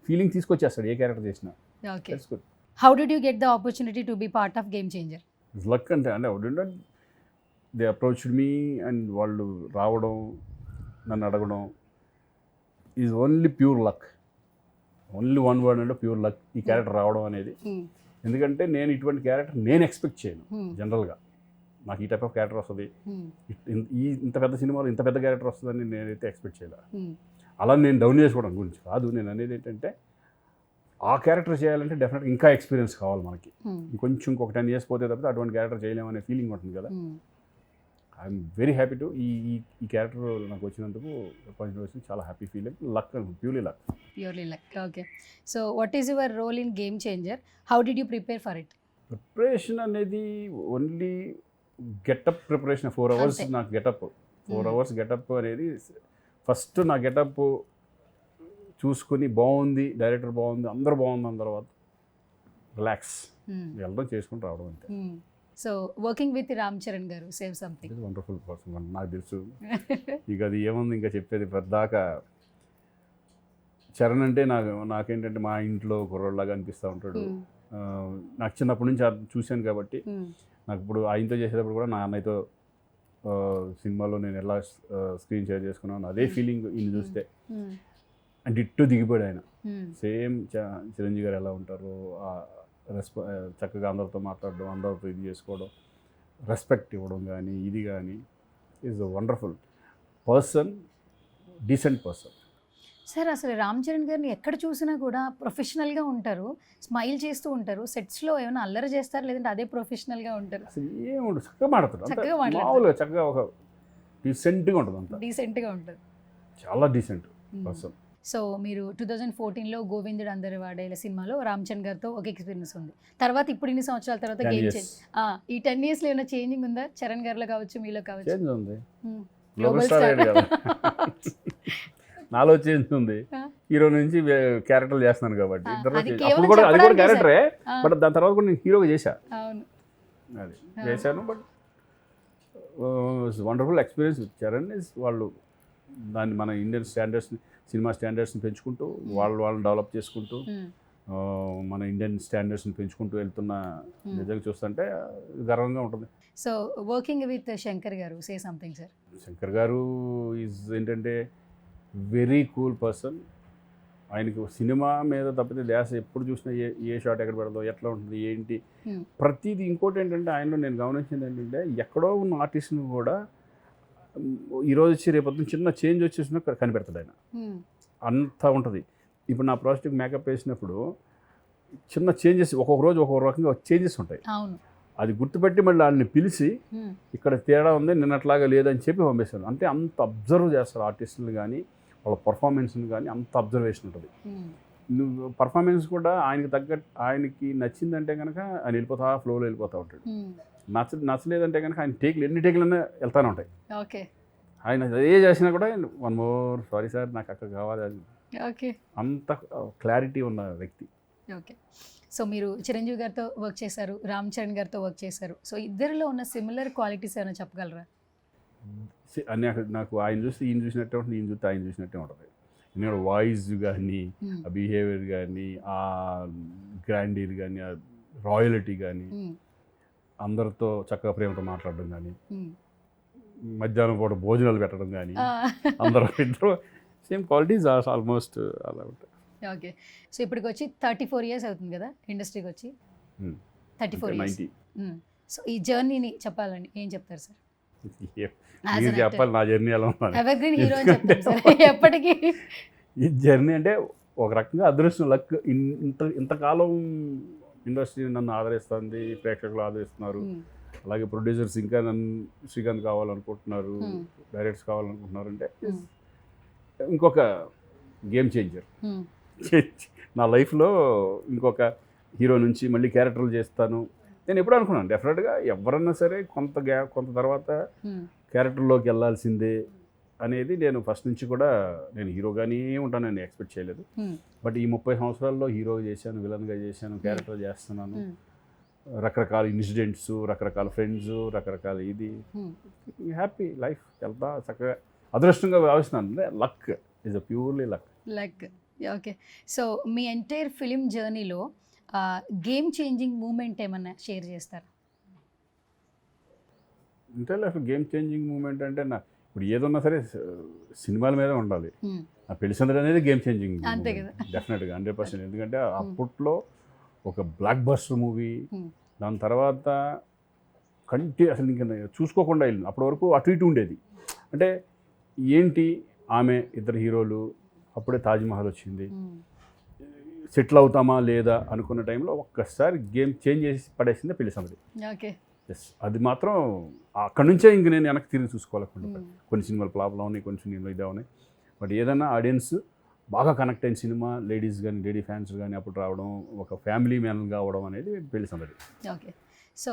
ఫీలింగ్ తీసుకొచ్చేస్తాడు ఏ క్యారెక్టర్ చేసినా. How did you get the opportunity to be part of game changer? Luck అంటే దే అప్రోచ్డ్ మీ అండ్ వాళ్ళు రావడం, నన్ను అడగడం is only pure luck. Only 1 word అంటే ప్యూర్ లక్ ఈ క్యారెక్టర్ రావడం అనేది. ఎందుకంటే నేను ఇటువంటి క్యారెక్టర్ నేను ఎక్స్పెక్ట్ చేయను జనరల్గా. నాకు ఈ టైప్ ఆఫ్ క్యారెక్టర్ వస్తుంది, ఇంత పెద్ద సినిమాలో ఇంత పెద్ద క్యారెక్టర్ వస్తుందని నేనైతే ఎక్స్పెక్ట్ చేయలే. అలా నేను డౌన్ చేసుకోవడం గురించి కాదు, నేను అనేది ఏంటంటే ఆ క్యారెక్టర్ చేయాలంటే డెఫినెట్గా ఇంకా ఎక్స్పీరియన్స్ కావాలి మనకి. ఇంకొంచెం ఇంకొక 10 years పోతే తప్పితే అటువంటి క్యారెక్టర్ చేయలేమనే ఫీలింగ్ ఉంటుంది కదా. ఐఎమ్ వెరీ హ్యాపీ టు ఈ క్యారెక్టర్ నాకు వచ్చినందుకు చాలా happy feeling. Luck, purely luck. Okay, so what is your role in Game Changer? How did you prepare for it? Preparation అనేది ఓన్లీ గెటప్ ప్రిపరేషన్. 4 hours నాకు getup, 4 hours getup అనేది. First నా getup చూసుకుని బాగుంది, director బాగుంది, అందరూ బాగుంది అన్న తర్వాత రిలాక్స్ వెళ్ళడం, చేసుకుని రావడం అంతే. So working with Ram Charan గారు, సేవ్ సంథింగ్. వండర్ఫుల్ పర్సన్, నాకు తెలుసు. ఇక అది ఏముంది ఇంకా చెప్పేది పెద్దాకా. చరణ్ అంటే నాకేంటంటే మా ఇంట్లో కుర్రోళ్ళలాగా అనిపిస్తూ ఉంటాడు. నాకు చిన్నప్పటి నుంచి చూశాను కాబట్టి నాకు ఇప్పుడు ఆయనతో చేసేటప్పుడు కూడా నా అన్నయ్యతో సినిమాలో నేను ఎలా స్క్రీన్ షేర్ చేసుకున్నాను అదే ఫీలింగ్ ఈయన చూస్తే. అండ్ ఇట్టు దిగిపోయాడు ఆయన. సేమ్ చిరంజీవి గారు ఎలా ఉంటారో చక్కగా అందరితో మాట్లాడడం, అందరితో ఇది చేసుకోవడం, రెస్పెక్ట్ ఇవ్వడం కానీ ఇది కానీ is a wonderful person, decent person. Sir అసలు రామ్ చరణ్ గారిని ఎక్కడ చూసినా కూడా ప్రొఫెషనల్గా ఉంటారు, స్మైల్ చేస్తూ ఉంటారు. సెట్స్లో ఏమైనా అల్లరి చేస్తారు, లేదంటే అదే ప్రొఫెషనల్గా ఉంటారు? అసలు ఏముండదు, చక్కగా మాట్లాడతారు, మామూలుగా చక్కగా ఒక డీసెంట్గా ఉంటుంది, అంతా డీసెంట్గా ఉంటుంది, చాలా డీసెంట్ పర్సన్. సో మీరు 2014లో గోవిందుడు అందరి వాడేల సినిమాలో రామ్ చరణ్ గారితో ఒక ఎక్స్పీరియన్స్ ఉంది. తర్వాత ఇప్పుడు ఇన్ని సంవత్సరాల తర్వాత గేమ్ చేంజ్, ఈ 10 yearsలో ఏమైనా చేంజింగ్ ఉందా చరణ్ గారిలో కావచ్చు, మీలో కావచ్చు? చేంజ్ ఉంది, గ్లోబల్ స్టార్ కదా. నాలో చేంజ్ ఉంది. హీరో నుంచి క్యారెక్టర్లు చేస్తున్నాను కాబట్టి. అప్పుడు కూడా అది కూడా క్యారెక్టరే, బట్ దాని తర్వాత కూడా నేను హీరోగా చేశాను. అది చేశాను. But wonderful experience with Charan is వాళ్ళు దాన్ని మన ఇండియన్ స్టాండర్డ్స్ని సినిమా స్టాండర్డ్స్ని పెంచుకుంటూ వాళ్ళని డెవలప్ చేసుకుంటూ మన ఇండియన్ స్టాండర్డ్స్ని పెంచుకుంటూ వెళ్తున్న నిజంగా చూస్తుంటే గర్వంగా ఉంటుంది. సో వర్కింగ్ విత్ శంకర్ గారు, సే సంథింగ్ సార్. శంకర్ గారు ఈజ్ ఏంటంటే వెరీ కూల్ పర్సన్. ఆయనకు సినిమా మీద తప్పితే ధ్యాస ఎప్పుడు చూసినా ఏ షాట్ ఎక్కడ పెడతాం, ఎట్లా ఉంటుంది, ఏంటి ప్రతిదీ. ఇంకోటి ఏంటంటే ఆయనలో నేను గమనించింది ఏంటంటే ఎక్కడో ఉన్న ఆర్టిస్ట్ని కూడా ఈరోజు వచ్చి రేపొద్దున చిన్న చేంజ్ వచ్చేసినా కనిపెడతాడు ఆయన. అంత ఉంటుంది. ఇప్పుడు నా ప్రాజెక్ట్కి మేకప్ వేసినప్పుడు చిన్న చేంజెస్ ఒక్కొక్క రోజు ఒక్కొక్క రకంగా చేంజెస్ ఉంటాయి. అది గుర్తుపెట్టి మళ్ళీ వాళ్ళని పిలిచి ఇక్కడ తేడా ఉంది నిన్నట్లాగా లేదని చెప్పి పంపిస్తాను. అంటే అంత అబ్జర్వ్ చేస్తారు ఆర్టిస్టులు కానీ వాళ్ళ పర్ఫార్మెన్స్ని కానీ అంత అబ్జర్వేషన్ ఉంటుంది. నువ్వు పర్ఫార్మెన్స్ కూడా ఆయనకి తగ్గట్టు ఆయనకి నచ్చిందంటే కనుక ఆయన వెళ్ళిపోతా ఫ్లోలో వెళ్ళిపోతూ ఉంటాడు. నచ్చలేదంటే కనుక ఆయన ఎన్ని టేకులన్నా వెళ్తానే ఉంటాయి. ఓకే. ఆయన ఏ చేసినా కూడా వన్ మోర్ సారీ సార్ నాకు అక్కడ కావాలి అది. ఓకే. అంత క్లారిటీ ఉన్న వ్యక్తి. ఓకే. సో మీరు చిరంజీవి గారితో వర్క్ చేశారు, రామ్ చరణ్ గారితో వర్క్ చేశారు. సో ఇద్దరిలో ఉన్న సిమిలర్ క్వాలిటీస్ ఏమైనా చెప్పగలరా? నాకు ఆయన చూస్తే ఈయన చూసినట్టే ఉంటుంది, ఈయన చూస్తే ఆయన చూసినట్టే ఉంటుంది. ఎందుకంటే వాయిస్ కానీ ఆ బిహేవియర్ కానీ ఆ గ్రాండీర్ కానీ ఆ రాయలిటీ కానీ అందరితో చక్కగా ప్రేమతో మాట్లాడడం కానీ మధ్యాహ్నం పూట భోజనాలు పెట్టడం కానీ అందరూ ఇద్దరు సేమ్ క్వాలిటీస్ ఆల్మోస్ట్ అలా ఉంటాయి. ఓకే. సో ఇప్పటికి వచ్చి 34 years అవుతుంది కదా ఇండస్ట్రీకి వచ్చి? 34 years. సో ఈ జర్నీని చెప్పాలని ఏం చెప్తారు సార్? మీరు చెప్పాలి నా జర్నీ ఎలా ఉంది. ఎవర్గ్రీన్ హీరో అని చెప్తారు సార్ ఎప్పటికీ. ఈ జర్నీ అంటే ఒక రకంగా అదృష్టం, లక్. ఇంతకాలం ఇండస్ట్రీ నన్ను ఆదరిస్తుంది, ప్రేక్షకులు ఆదరిస్తున్నారు. అలాగే ప్రొడ్యూసర్స్ ఇంకా నన్ను శ్రీకాంత్ కావాలనుకుంటున్నారు, డైరెక్టర్స్ కావాలనుకుంటున్నారు. అంటే ఇంకొక గేమ్ చేంజర్ నా లైఫ్లో. ఇంకొక హీరో నుంచి మళ్ళీ క్యారెక్టర్లు చేస్తాను నేను ఎప్పుడు అనుకున్నాను. డెఫినెట్గా ఎవరన్నా సరే కొంత తర్వాత క్యారెక్టర్లోకి వెళ్ళాల్సిందే అనేది నేను ఫస్ట్ నుంచి కూడా నేను హీరోగానే ఉంటానని ఎక్స్పెక్ట్ చేయలేదు. బట్ ఈ 30 సంవత్సరాల్లో హీరోగా చేశాను, విలన్గా చేశాను, క్యారెక్టర్ చేస్తున్నాను. రకరకాల ఇన్సిడెంట్స్, రకరకాల ఫ్రెండ్స్, రకరకాల ఇది హ్యాపీ లైఫ్ వెళ్తా చక్కగా అదృష్టంగా భావిస్తున్నాను. Luck is a purely luck. Okay. So me entire film జర్నీలో గేమ్ చేంజింగ్ మూమెంట్ ఏమన్నా షేర్ చేస్తారా? అంటే అసలు గేమ్ చేంజింగ్ మూమెంట్ అంటే ఇప్పుడు ఏదన్నా సరే సినిమాల మీద ఉండాలి. ఆ పెళ్లిసందడి అనేది గేమ్ చేంజింగ్ డెఫినెట్గా 100%. ఎందుకంటే అప్పట్లో ఒక బ్లాక్ బస్టర్ మూవీ, దాని తర్వాత అసలు ఇంకా చూసుకోకుండా వెళ్ళింది. అప్పటి వరకు అటు ఇటు ఉండేది. అంటే ఏంటి ఆమె ఇద్దరు హీరోలు, అప్పుడే తాజ్మహల్ వచ్చింది, సెటిల్ అవుతామా లేదా అనుకున్న టైంలో ఒక్కసారి గేమ్ చేంజ్ చేసి పడేసింది పెళ్లిసందడి. ఓకే. ఎస్, అది మాత్రం అక్కడి నుంచే ఇంక నేను వెనక్కి తిరిగి చూసుకోవాలనుకుంటున్నాను. కొన్ని సినిమాలు ఫ్లాప్లో ఉన్నాయి, కొన్ని సినిమాలు ఇదే ఉన్నాయి. బట్ ఏదైనా ఆడియన్స్ బాగా కనెక్ట్ అయిన సినిమా, లేడీస్ కానీ లేడీ ఫ్యాన్స్ కానీ అప్పుడు రావడం, ఒక ఫ్యామిలీ మ్యాన్గా అవడం అనేది పెళ్లిసందడి. ఓకే. సో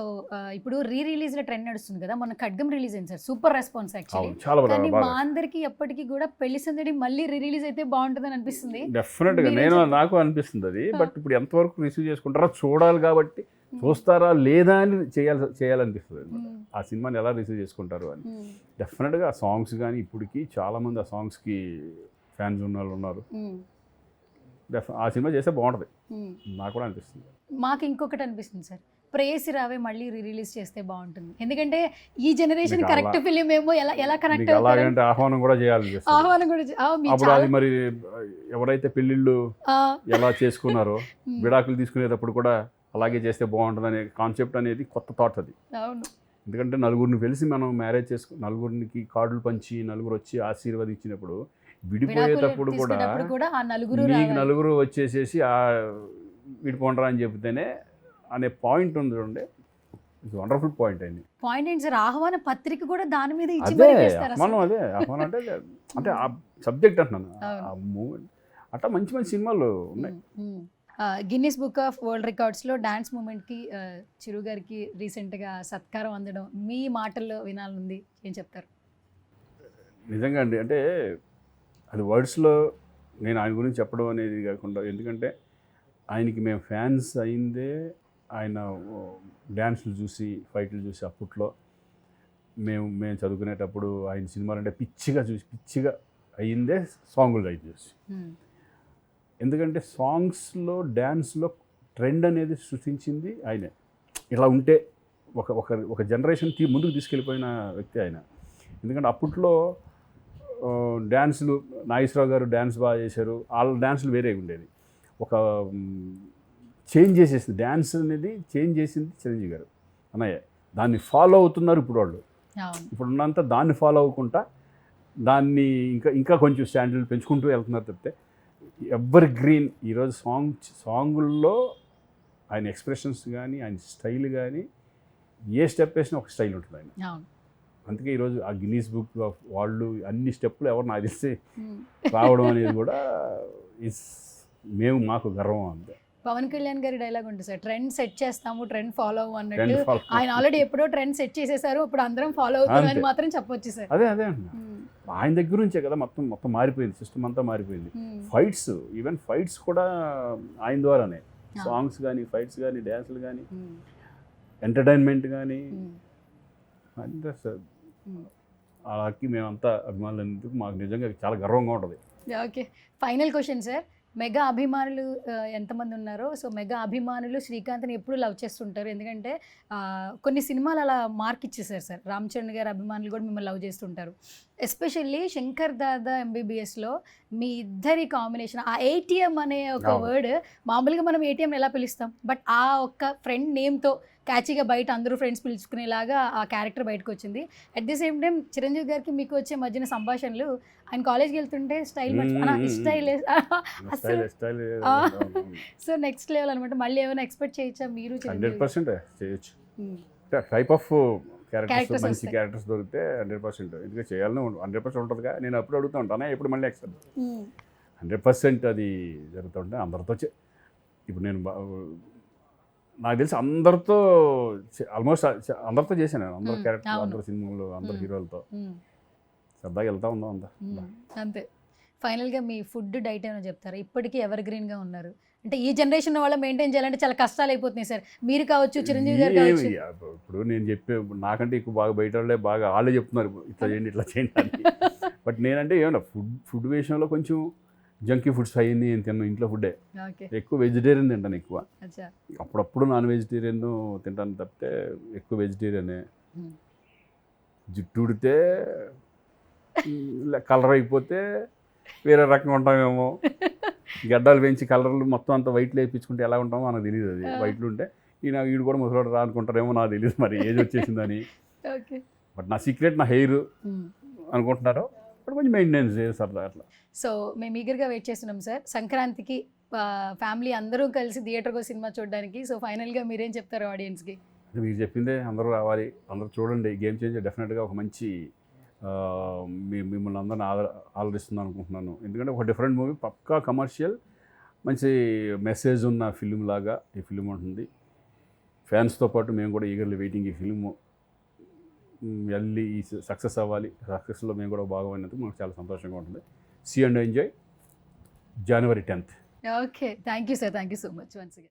ఇప్పుడు రిలీజ్లో ట్రెండ్ నడుస్తుంది కదా, మన ఖడ్గం రిలీజ్ అయింది సార్, సూపర్ రెస్పాన్స్ యాక్చువల్లీ. చాలా కానీ మా అందరికి ఎప్పటికీ కూడా పెళ్లిసందడి మళ్ళీ రిలీజ్ అయితే బాగుంటుందని అనిపిస్తుంది. డెఫినెట్గా నాకు అనిపిస్తుంది అది. బట్ ఇప్పుడు ఎంతవరకు రిసీవ్ చేసుకుంటారో చూడాలి. కాబట్టి చూస్తారా లేదా అని చేయాలనిపిస్తుంది. ఆ సినిమాని ఎలా రిసీవ్ చేసుకుంటారు అని. డెఫినెట్గా ఆ సాంగ్స్ కానీ ఇప్పటికి చాలామంది ఆ సాంగ్స్కి ఫ్యాన్స్ ఉన్న వాళ్ళు ఉన్నారు. ఆ సినిమా చేస్తే బాగుంటుంది, నాకు కూడా అనిపిస్తుంది. మాకు ఇంకొకటి అనిపిస్తుంది సార్, ప్రేయసి రావే మళ్ళీ రిలీజ్ చేస్తే బాగుంటుంది. ఎందుకంటే ఈ జనరేషన్ కరెక్ట్ ఫిలిం ఏమో ఎలా కనెక్ట్ అలాగంటే ఆహ్వానం కూడా చేయాలి. అప్పుడు అది మరి ఎవరైతే పెళ్ళిళ్ళు ఎలా చేసుకున్నారో విడాకులు తీసుకునేటప్పుడు కూడా అలాగే చేస్తే బాగుంటుంది అనే కాన్సెప్ట్ అనేది కొత్త థాట్ అది. ఎందుకంటే నలుగురిని కలిసి మనం మ్యారేజ్ చేసుకుని నలుగురికి కార్డులు పంచి నలుగురు వచ్చి ఆశీర్వదించినప్పుడు విడిపోయేటప్పుడు కూడా మీకు నలుగురు వచ్చేసేసి విడిపోండరా అని చెబితేనే అనే పాయింట్ ఉంది చూడండి. ఇట్స్ వండర్ఫుల్ పాయింట్ అయింది. పాయింట్ ఏంటి సార్, ఆహ్వాన పత్రిక కూడా దాని మీద మనం ఆహ్వానం అంటే ఆ సబ్జెక్ట్ అంటున్నాను. ఆ మూమెంట్ అట్లా మంచి మంచి సినిమాలు ఉన్నాయి. గిన్నిస్ బుక్ ఆఫ్ వరల్డ్ రికార్డ్స్లో డాన్స్ మూమెంట్కి చిరు గారికి రీసెంట్గా సత్కారం అందడం మీ మాటల్లో వినాలనుంది, ఏం చెప్తారు? నిజంగా అండి, అంటే అది వర్డ్స్లో నేను ఆయన గురించి చెప్పడం అనేది కాకుండా, ఎందుకంటే ఆయనకి మేము ఫ్యాన్స్ అయిందే ఆయన డ్యాన్స్లు చూసి, ఫైట్లు చూసి. అప్పట్లో మేము చదువుకునేటప్పుడు ఆయన సినిమాలు అంటే పిచ్చిగా అయ్యిందే సాంగులు రైట్ చేసి. ఎందుకంటే సాంగ్స్లో డ్యాన్స్లో ట్రెండ్ అనేది సృష్టించింది ఆయనే. ఇలా ఉంటే ఒక జనరేషన్కి ముందుకు తీసుకెళ్ళిపోయిన వ్యక్తి ఆయన. ఎందుకంటే అప్పట్లో డ్యాన్సులు నాగేశ్వరరావు గారు డ్యాన్స్ బాగా చేశారు, వాళ్ళ డ్యాన్సులు వేరేగా ఉండేది. ఒక చేంజ్ చేసేసింది డ్యాన్స్ అనేది, చేంజ్ చేసింది చిరంజీవి గారు అన్నయ్య. దాన్ని ఫాలో అవుతున్నారు ఇప్పుడు వాళ్ళు. ఇప్పుడున్నంత దాన్ని ఫాలో అవ్వకుండా దాన్ని ఇంకా కొంచెం స్టాండర్డ్ పెంచుకుంటూ వెళ్తున్నారు తప్పితే ఎవర్ గ్రీన్. ఈరోజు సాంగుల్లో ఆయన ఎక్స్ప్రెషన్స్ కానీ ఆయన స్టైల్ కానీ ఏ స్టెప్ వేసినా ఒక స్టైల్ ఉంటుంది ఆయన. అందుకే ఈరోజు ఆ గిన్నీస్ బుక్ ఆఫ్ వాళ్ళు అన్ని స్టెప్పులు ఎవరు నాకు తెలిసి రావడం అనేది కూడా మాకు గర్వం అంతే. పవన్ కళ్యాణ్ గారి డైలాగ్ ఉంటుంది సార్, ట్రెండ్ సెట్ చేస్తాము, ట్రెండ్ ఫాలో అవ్వు అన్నట్టు. ఆయన ఆల్రెడీ ఎప్పుడో ట్రెండ్ సెట్ చేసేసారు, ఇప్పుడు అందరం ఫాలో అవుతామని మాత్రం చెప్పొచ్చు సార్. అదే అండి, ఆయన దగ్గర నుంచే కదా మొత్తం మారిపోయింది, సిస్టమ్ అంతా మారిపోయింది. ఈవెన్ ఫైట్స్ కూడా ఆయన ద్వారానే. సాంగ్స్ కానీ, ఫైట్స్ కానీ, డ్యాన్సులు కానీ, ఎంటర్టైన్మెంట్ కానీ అంతే సార్. అలాగే మేమంతా అభిమానులందుకు మాకు నిజంగా చాలా గర్వంగా ఉంటుంది. Okay, final question sir. Mega అభిమానులు ఎంతమంది ఉన్నారో, సో మెగా అభిమానులు శ్రీకాంత్ని ఎప్పుడు లవ్ చేస్తుంటారు? ఎందుకంటే కొన్ని సినిమాలు అలా మార్క్ ఇచ్చేసారు సార్. రామ్ చరణ్ గారి అభిమానులు కూడా మిమ్మల్ని లవ్ చేస్తుంటారు. ఎస్పెషల్లీ శంకర్ దాదా ఎంబీబీఎస్లో మీ ఇద్దరి కాంబినేషన్, ఆ ఏటీఎం అనే ఒక వర్డ్, మామూలుగా మనం ఏటీఎం ఎలా పిలుస్తాం, బట్ ఆ ఒక్క ఫ్రెండ్ నేమ్తో క్యాచీగా బయట అందరూ ఫ్రెండ్స్ పిలుచుకునేలాగా ఆ క్యారెక్టర్ బయటకు వచ్చింది. At the same time Chiranjeevi గారికి మీకు వచ్చే మధ్యన సంభాషణలు, ఆయన కాలేజ్కి వెళ్తుంటే style style so next level అనమాట. మళ్ళీ ఏమైనా ఎక్స్పెక్ట్ చేయొచ్చా మీరు? 100% చేయొచ్చు. టైప్ ఆఫ్ క్యారెక్టర్స్, మంచి క్యారెక్టర్స్ దొరికితే 100% ఎందుకంటే చేయాలని 100% ఉంటుందిగా. నేను అప్పుడు అడుగుతూ ఉంటాను, ఎప్పుడు మళ్ళీ ఎక్స్పెక్ట్ 100% అది జరుగుతుంటే అందరితో. ఇప్పుడు నేను నాకు తెలిసి అందరితో ఆల్మోస్ట్ అందరితో చేశాను. అందరు క్యారెక్టర్, అందరు సినిమాలు, అందరు హీరోలతో సరదాగా వెళ్తా ఉందాం అంతే. ఫైనల్గా మీ ఫుడ్ డైట్ ఏమైనా చెప్తారా? ఇప్పటికీ ఎవర్ గ్రీన్గా ఉన్నారు అంటే ఈ జనరేషన్ వాళ్ళ మెయింటైన్ చేయాలంటే చాలా కష్టాలు అయిపోతున్నాయి సార్. మీరు కావచ్చు, చిరంజీవి గారు కావచ్చు. ఇప్పుడు నేను చెప్పే నాకంటే ఎక్కువ బాగా బయట వాళ్ళే చెప్తున్నారు ఇట్లా చేయండి అని. బట్ నేనంటే ఏమన్నా ఫుడ్ విషయంలో కొంచెం జంకీ ఫుడ్స్ అయ్యింది నేను తిన్నాను. ఇంట్లో ఫుడ్డే ఎక్కువ, వెజిటేరియన్ తింటాను ఎక్కువ. అప్పుడప్పుడు నాన్ వెజిటేరియన్ తింటాను తప్పితే ఎక్కువ వెజిటేరియనే. జుట్టు ఉడితే కలర్ అయిపోతే వేరే రకంగా ఉంటామేమో. గడ్డాలు పెంచి కలర్లు మొత్తం అంతా వైట్లు వేయించుకుంటే ఎలా ఉంటామో మనకు తెలియదు. అది వైట్లు ఉంటే వీడు కూడా ముసలాడు రా అనుకుంటారేమో, నాకు తెలియదు మరి ఏజ్ వచ్చేసిందని. బట్ నా సీక్రెట్ నా హెయిర్ అనుకుంటున్నారు. ఇప్పుడు కొంచెం మెయింటెనెన్స్ చేస్తారు అట్లా. సో మేము ఈగర్గా వెయిట్ చేస్తున్నాం సార్ సంక్రాంతికి ఫ్యామిలీ అందరూ కలిసి థియేటర్కి సినిమా చూడడానికి. సో ఫైనల్గా మీరేం చెప్తారు ఆడియన్స్కి? మీరు చెప్పిందే, అందరూ రావాలి, అందరూ చూడండి. గేమ్ చేంజర్ డెఫినెట్గా ఒక మంచి మిమ్మల్ని అందరిని ఆదరిస్తుంది అనుకుంటున్నాను. ఎందుకంటే ఒక డిఫరెంట్ మూవీ, పక్కా కమర్షియల్, మంచి మెసేజ్ ఉన్న ఫిలిం లాగా ఈ ఫిలిం ఉంటుంది. ఫ్యాన్స్తో పాటు మేము కూడా ఈగర్లీ వెయిటింగ్ ఈ ఫిలిం వెళ్ళి సక్సెస్ అవ్వాలి. సక్సెస్లో మేము కూడా భాగమైనందుకు మాకు చాలా సంతోషంగా ఉంటుంది. See and enjoy January 10th. Okay, thank you sir, thank you so much once again.